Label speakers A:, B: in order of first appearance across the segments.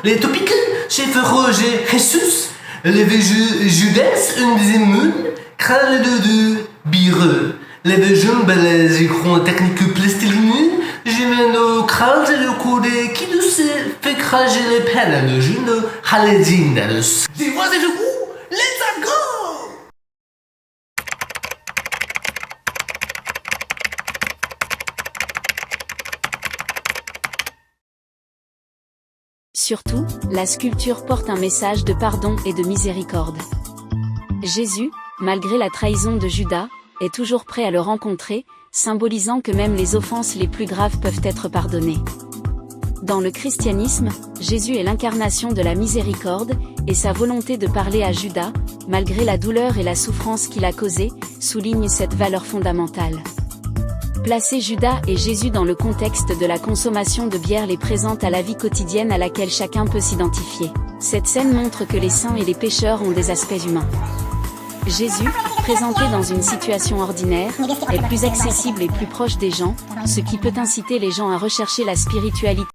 A: les topiques, chef Roger Jesus, les Judas, une des immunes, crâne de bireux, les jeunes belles écrans techniques plastilineux, Jimeno krallte le kode qui ne se fait crager les peines de jeunes haledines. Dis moi c'est vous, let's go!
B: Surtout, la sculpture porte un message de pardon et de miséricorde. Jésus, malgré la trahison de Judas, est toujours prêt à le rencontrer, symbolisant que même les offenses les plus graves peuvent être pardonnées. Dans le christianisme, Jésus est l'incarnation de la miséricorde, et sa volonté de parler à Judas, malgré la douleur et la souffrance qu'il a causée, souligne cette valeur fondamentale. Placer Judas et Jésus dans le contexte de la consommation de bière les présente à la vie quotidienne à laquelle chacun peut s'identifier. Cette scène montre que les saints et les pécheurs ont des aspects humains. Jésus, présenté dans une situation ordinaire, est plus accessible et plus proche des gens, ce qui peut inciter les gens à rechercher la spiritualité.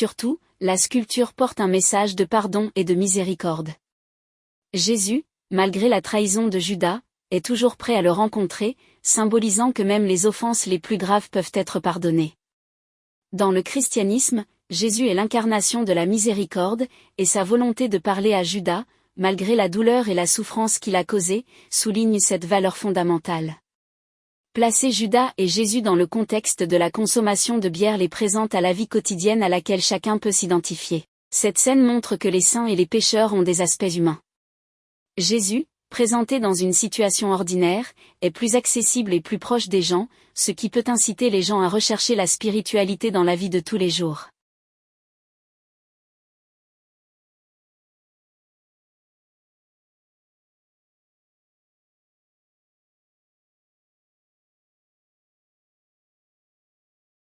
B: Surtout, la sculpture porte un message de pardon et de miséricorde. Jésus, malgré la trahison de Judas, est toujours prêt à le rencontrer, symbolisant que même les offenses les plus graves peuvent être pardonnées. Dans le christianisme, Jésus est l'incarnation de la miséricorde, et sa volonté de parler à Judas, malgré la douleur et la souffrance qu'il a causée, souligne cette valeur fondamentale. Placer Judas et Jésus dans le contexte de la consommation de bière les présente à la vie quotidienne à laquelle chacun peut s'identifier. Cette scène montre que les saints et les pécheurs ont des aspects humains. Jésus, présenté dans une situation ordinaire, est plus accessible et plus proche des gens, ce qui peut inciter les gens à rechercher la spiritualité dans la vie de tous les jours.